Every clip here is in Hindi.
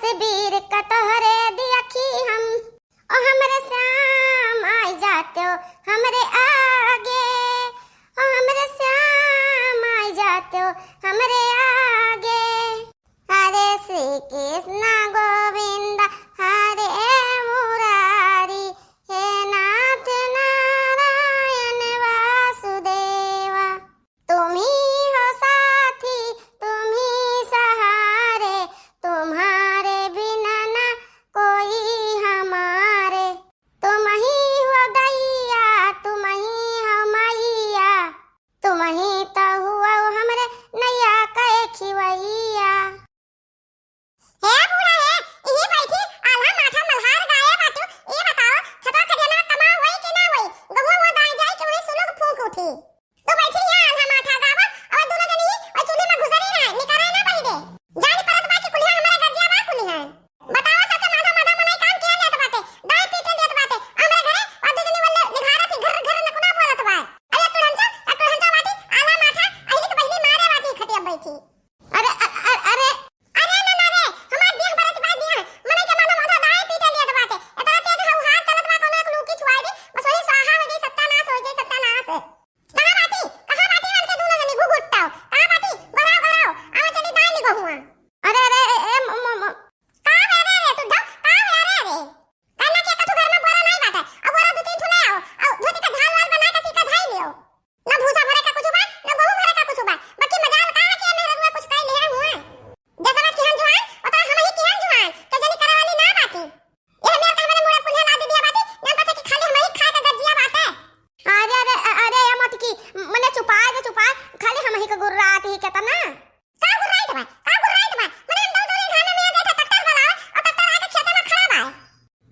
तस्वीर का तोहरे दिखी हम ओ हमरे श्याम आई जाते हो हमरे आगे ओ हमरे श्याम आई जाते हो हमरे आगे। हरे श्री कृष्ण गोविंद हरे मुरारी हे नाथ नारायण वासुदेवा। तुम ही हो साथी तुम ही सहारे तुम्हारे बिना ना कोई हमारे। तुम ही हो दैया तुम ही हो मैया तुम ही तो हुआ हमरे नैया कहे खिवैया। हे बूढ़ा है यही बैठी आल्हा माथा मल्हार गाये बाटू। ये बताओ छता खजाना कमा होई कि ना होई गहुआ वो दाई जाई कि वही सुलग फूंक उठी। तो बैठी यहाँ आल्हा माथा गावा और दोनों जनी और चूल्हे में घुसरी ना निकरे ना पहिले जानी परत बाकी कुलिया हमारे गजिया बा कुलिया। बताओ सबके माथा माथा मनाई काम किया लेत बाटे दाई पीटे लेत बाटे हमरे घरे और दो जनी वल्ले निघारा थी घर घर नकुना बोलत बा। अरे तुरंचा बाटी आल्हा माथा अहिली के पहली मारे बाटी खटिया बैठी। अरे अरे अरे ना ना रे हमार देह बरत बा दिया मने के माथा माथा दाई पीटे लेत बाटे एतना तेज हौ हाथ चलत बा कोनो एक लूकी छुआई दे बस वही स्वाहा हो जाई सत्यानाश हो जाई सत्यानाश। कहां बाटी वाल के दोनों जनी घुघुटाओ कहां बाटी गराओ आवा चली दाई ली गहुआ। अरे अरे ए का रे तू ढ का रे कहना के कथु घर में बोरा नहीं बाटे अब बोरा दो तीन ठुले आओ और धोती का झाल वाल बना के सीका धाई लियो ना भूसा भरे का कुछ बा ना गहूं भरे का कुछ बा बाकी मजाल कहां के मेरे रुआ कुछ कई ले हुआ जतना किहन जुआन ओतना हम ही किहन जुआन तो जनी करे वाली ना बाटी। ये मेरे का हमरे मुड़ा कुल्हे ला दे दिया बाटी ना पता कि खाली हम ही खा के गजिया बाटे। अरे ये मत की मने चुपा खाली हम ही के गुर्रात ही केतना का गुर्रात बा मने हम दो दो घाना में आ जाता ट्रैक्टर वाला और ट्रैक्टर आके खेत में खड़ा बा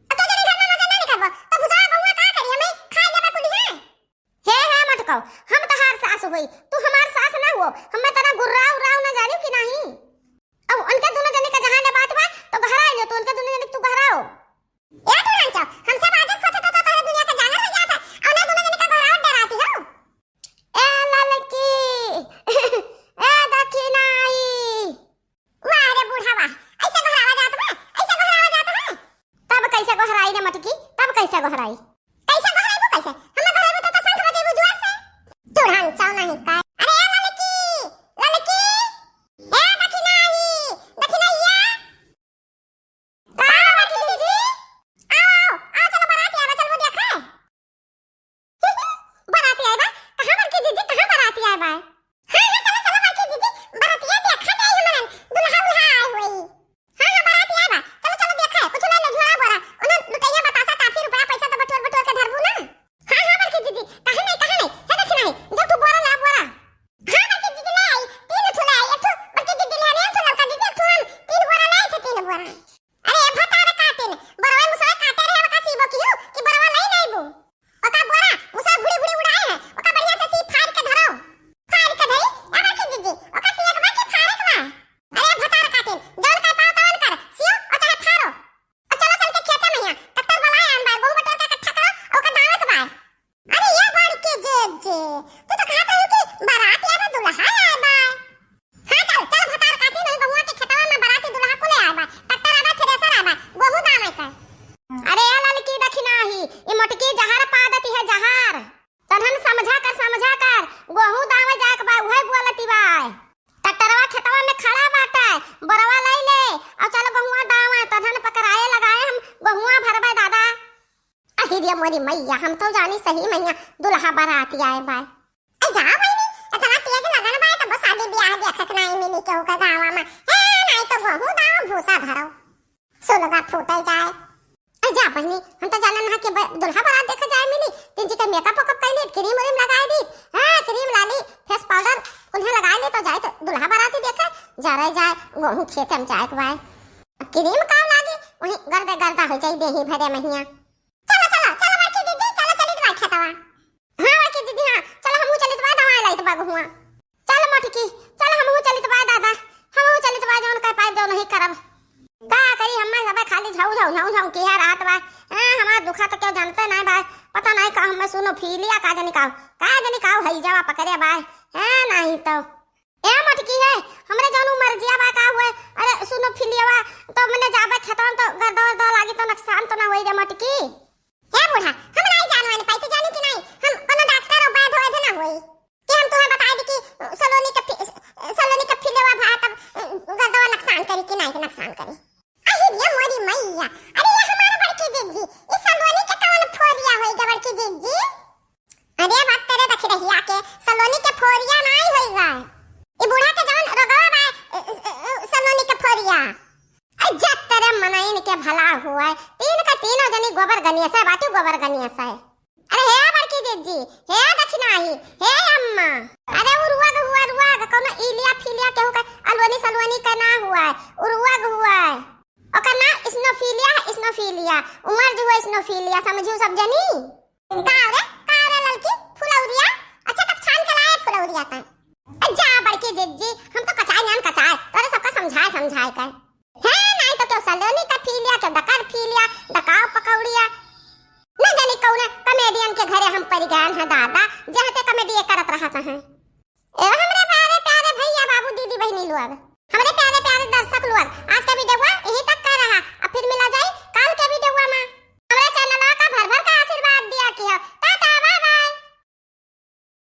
तो जनी घर में मजा नहीं करबो तो भुजा गहुआ का करी हम खा लेबा कुली है मत कहो हम तहार सास होई तू हमार सास ना हो हमें तना गुर्राव राव ना जानियो कि नहीं। अब उनके दोनों जने का जहां बात बा तो घर आइलो तो उनके दोनों जने तू घर आओ ए तू रंचा हमसे बाजत खोता तो तोरे दुनिया का जानर हो जाता और ना दोनों जने का घर आओ डराती हो। ए ललकी ए दखिनाई वाह रे बूढ़ा वाह ऐसे घर आवा जात है तब कैसे घर आई रे मटकी तब कैसे घर आई वो कैसे हम घर में तो संग बजे बुजुआ से तू रंचा नहीं का। अरे ए ललकी ए दखिनाइया का बाकी दीदी आओ चलो बाराती आवा चल वो देखा बाराती आई बा कहां बाकी दीदी कहां बाराती आई बा। हां चलो बाकी दीदी बाराती देखा जाई हमन दुल्हा आई होई। हां बाराती आई बा चलो देखा कुछ ले ले झोरा बोरा उन लुटैया बतासा काफी रुपया पैसा तो बटोर के धरबू ना। हां बाकी दीदी कहां नहीं है देखी नहीं जब तू बोरा ला बोरा। हां बाकी दीदी ले आई तीन ठुला आई एक बाकी दीदी ले आई तो लड़का दीदी एक तीन बोरा ले थे तीन बोरा। अरे भतार काटे ने बरवा मुसवा काटे रे का सीबो कि बरवा नहीं बो ओका बोरा मुसा घुड़ी उड़ाए है ओका बढ़िया से सी फाड़ के धरो फाड़ के धई ए बाकी दीदी ओका सी एक बाकी फाड़े के बा। अरे भतार काटे जौन का पाव तवन कर सियो और चाहे फाड़ो और चलो चल के खेते में यहां ट्रैक्टर वाला आन बा गहूं बटोर के इकट्ठा करो ओका दावत बा। अरे ये बाड़ के जे तू तो कहता है कि बारात आए बा दुल्हा आए बा। हां चल भतार काटे नहीं गहुआ के खेतवा में बाराती दुल्हा को ले आए बा ट्रैक्टर आबा थ्रेसर आबा गहूं दावे का। अरे ए ललकी दखिनाही ई मोटकी जहार पादती है जहार तनहन समझा कर गहूं दावे जाक बा उहे बोलती बा ट्रैक्टरवा खेतवा में खड़ा बाटे बरवा लई ले और चलो गहुआ दावा तनहन पकड़ाए लगाए हम गहुआ भरबे दादा। अहिरिया मोरी मैया हम तो जानी सही मैया दुल्हा बाराती आए बा। ए जा बहनी इतना तेज लगन बा तो बस शादी ब्याह देखत नहीं मिली केहू का गावा में है नहीं तो गहूं दावा भूसा धरो सुलगा फूटे जाए। जा बहनी हम तो जानन ना कि दुल्हा बारात देखे जाए मिली तीन जी के मेकअप कर ली क्रीम लगाए दी हां क्रीम लाली फेस पाउडर उन्हें लगाए ले तो जाए तो दुल्हा बाराती देखे जा रहे जाए गहूं खेत में जाए बाय क्रीम काम लागी वही गर्दा हो जाई देही भरे महिया। चलो बाकी दीदी चलो चली दवा खेतवा। हां बाकी दीदी हां चलो हमहू चली दवा दवा लाई तो बगहुआ चल मटकी चल हमहू चली दवा दादा हमहू चली दवा जौन कर पाए दो नहीं करब का करी हम्मा सब खाली झाऊ की है रात बा। हां हमार दुखा तो क्यों जानते नहीं बा पता नहीं का हम सुनो फीलिया का जनी का हई जावा पकड़े बा है नहीं तो ए मटकी है हमरे जानू मर जिया बा का हुए। अरे सुनो फिलियावा तो मने जा नहीं के नुकसान करे। अरे ये मोरी मैया, अरे ये हमारा बड़की जीजी, इस सलोनी के कौन फोरिया होइगा बड़की जीजी? अरे बात तेरे रख रही आके सलोनी के फोरिया नहीं होइगा। ई बूढ़ा के जवन रगवा बा सलोनी के फोरिया। अरे जब तेरे मनाइन के भला हुआ है, तीन का तीनों जनी गोबर गनिया से बाटू गोबर गनिया से। अरे हे बड़की जीजी, हे दक्षिणाही, हे अम्मा। अरे उरुआग कोनो इलिया फिलिया केहू का अलवनी सलवनी का ना हुआ है, उरुआग हुआ है। ओकर ना स्नोफिलिया, उमर जो है स्नोफिलिया, समझियो सब जनी। का रे लड़की फुलौरिया, अच्छा तब छान के लाए फुलौरिया का। जा बड़की जीजी, हम तो कचाई तोरे सबका समझाए का है नहीं तो क्यों सलोनी का फिलिया के डकर फिलिया डकाव पकौड़िया न जानी कौन कॉमेडियन के घरे हम पड़ गए हैं दादा, जहाँ ते कॉमेडी करत रहत हैं। ए हमरे प्यारे भैया बाबू दीदी बहनी लोग।